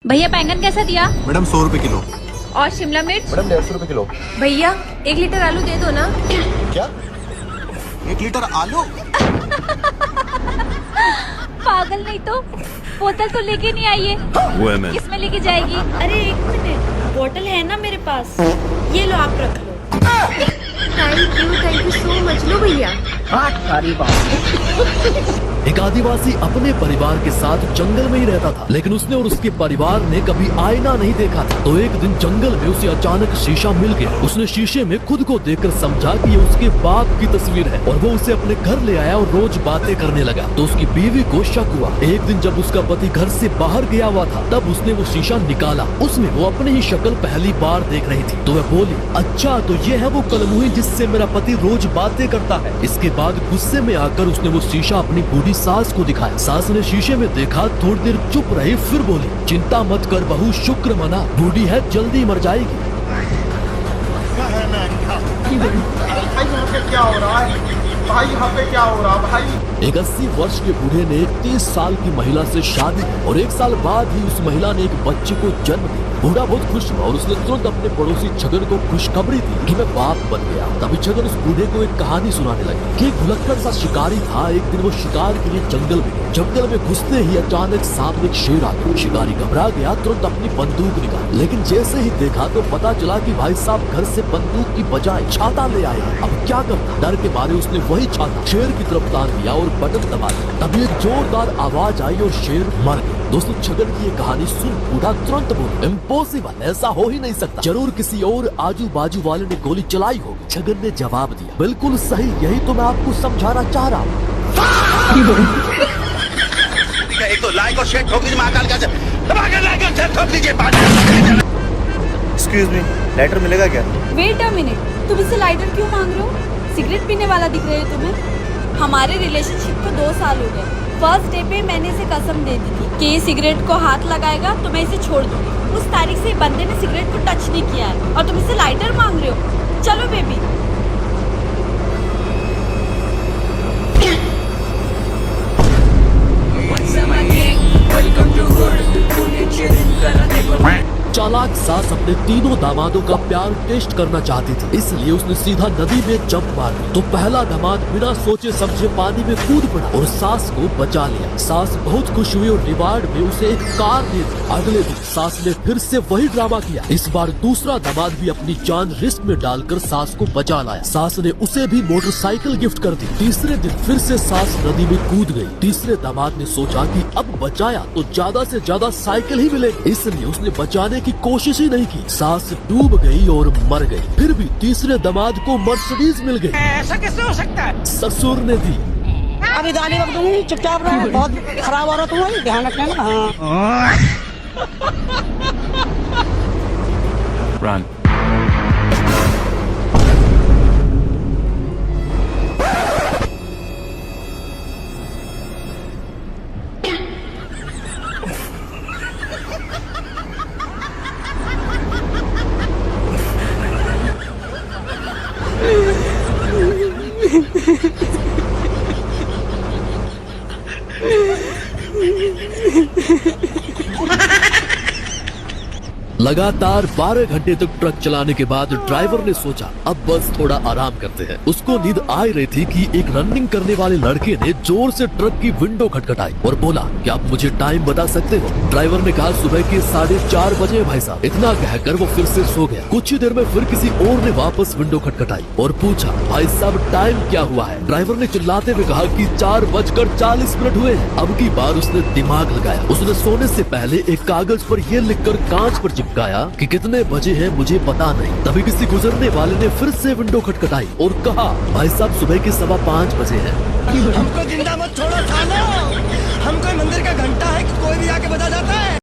भैया बैंगन कैसा दिया? मैडम 100 रुपए किलो। और शिमला मिर्च? मैडम 150 रुपए किलो। भैया 1 लीटर आलू दे दो ना। क्या 1 लीटर आलू? पागल नहीं तो बोतल तो लेके नहीं आई है, किसमें लेके जाएगी? अरे 1 मिनट, बोतल है ना मेरे पास, ये लो आप रख लो। Thank you so much. लो भैया। एक आदिवासी अपने परिवार के साथ जंगल में ही रहता था, लेकिन उसने और उसके परिवार ने कभी आईना नहीं देखा था। तो एक दिन जंगल में उसे अचानक शीशा मिल गया। उसने शीशे में खुद को देखकर समझा कि ये उसके बाप की तस्वीर है और वो उसे अपने घर ले आया और रोज बातें करने लगा। तो उसकी बीवी को शक हुआ। एक दिन जब उसका पति घर से बाहर गया हुआ था, तब उसने वो शीशा निकाला। उसमें वो अपनी ही शक्ल पहली बार देख रही थी। तो वह बोली, अच्छा तो ये है वो कलमुही जिससे मेरा पति रोज बातें करता है। इसके बाद गुस्से में आकर उसने वो शीशा अपनी बूढ़ी सास को दिखाया। सास ने शीशे में देखा, थोड़ी देर चुप रही, फिर बोली, चिंता मत कर बहू, शुक्र मना, बूढ़ी है जल्दी मर जाएगी। क्या हो रहा है भाई, यहाँ पे क्या हो रहा है भाई? एक 80 वर्ष के बूढ़े ने 30 साल की महिला से शादी की और 1 साल बाद ही उस महिला ने एक बच्चे को जन्म दिया। बूढ़ा बहुत खुश हुआ और उसने तुरंत अपने पड़ोसी छगन को खुशखबरी दी कि मैं बाप बन गया। तभी छगन उस बूढ़े को एक कहानी सुनाने लगा कि एक भुलक्कड़ सा शिकारी था। एक दिन वो शिकार के लिए जंगल में गया। जंगल में घुसते ही अचानक सामने एक शेर आ गया। शिकारी घबरा गया, तुरंत अपनी बंदूक निकाली, लेकिन जैसे ही देखा तो पता चला कि भाई साहब घर से बंदूक की बजाय छाता ले आए। अब क्या करता? डर के मारे उसने वही छाता शेर की तरफ तान दिया और बटन दबा दिया। तभी एक जोरदार आवाज आई और शेर मर गया। दोस्तों छगन की ये कहानी सुन बूढ़ा तुरंत बोला, इम्पॉसिबल, ऐसा हो ही नहीं सकता, जरूर किसी और आजू बाजू वाले ने गोली चलाई होगी। छगन ने जवाब दिया, बिल्कुल सही, यही तो मैं आपको समझाना चाह रहा हूँ। एक तो लाइक और शेयर ठोक दीजिए, महाकाल का लाइक और शेयर ठोक दीजिए। एक्सक्यूज मी, लाइटर मिलेगा क्या? वेट अ मिनट, तुम इससे लाइटर क्यों मांग रहे हो? सिगरेट पीने वाला दिख रहे हो तुम्हें? हमारे रिलेशनशिप को 2 साल हो गए। फर्स्ट डे पे मैंने इसे कसम दे दी थी कि ये सिगरेट को हाथ लगाएगा तो मैं इसे छोड़ दूंगी। उस तारीख से बंदे ने सिगरेट को टच नहीं किया है और तुम इससे लाइटर मांग रहे हो? चलो बेबी। चालाक सास अपने तीनों दामादों का प्यार टेस्ट करना चाहती थी, इसलिए उसने सीधा नदी में जंप मार दी। तो पहला दामाद बिना सोचे समझे पानी में कूद पड़ा और सास को बचा लिया। सास बहुत खुश हुई और रिवार्ड में उसे एक कार दे दी। अगले दिन सास ने फिर से वही ड्रामा किया। इस बार दूसरा दामाद भी अपनी जान रिस्क में डालकर सास को बचा लाया। सास ने उसे भी मोटरसाइकिल गिफ्ट कर दी। तीसरे दिन फिर से सास नदी में कूद गई। तीसरे दामाद ने सोचा कि अब बचाया तो ज्यादा से ज्यादा साइकिल ही मिलेगी, इसलिए उसने बचाने की कोशिश ही नहीं की। सास डूब गई और मर गई। फिर भी तीसरे दामाद को मर्सिडीज मिल गई। ऐसा कैसे हो सकता है? ससुर ने दी। अभी गाली वक्त दूंगी, चुपचाप रहो, बहुत खराब हो रहा तुम्हारी, ध्यान रखना ना। हाँ। Run. लगातार 12 घंटे तक ट्रक चलाने के बाद ड्राइवर ने सोचा अब बस थोड़ा आराम करते हैं। उसको नींद आ रही थी कि एक रनिंग करने वाले लड़के ने जोर से ट्रक की विंडो खटखटाई और बोला, क्या आप मुझे टाइम बता सकते हो? ड्राइवर ने कहा, सुबह के 4:30 बजे भाई साहब। इतना कहकर वो फिर से सो गया। कुछ ही देर में फिर किसी और ने वापस विंडो खटखटाई और पूछा, भाई साहब टाइम क्या हुआ है? ड्राइवर ने चिल्लाते हुए कहा कि 4:40 हुए हैं। अब की बार उसने दिमाग लगाया। उसने सोने से पहले एक कागज पर यह लिखकर कांच पर चिपकाया कि कितने बजे हैं मुझे पता नहीं। तभी किसी गुजरने वाले ने फिर से विंडो खटखटाई और कहा, भाई साहब सुबह के 5:15 बजे हैं। हमको जिंदा मत छोड़ो सालो, हम कोई मंदिर का घंटा है कि कोई भी आके बजा जाता है।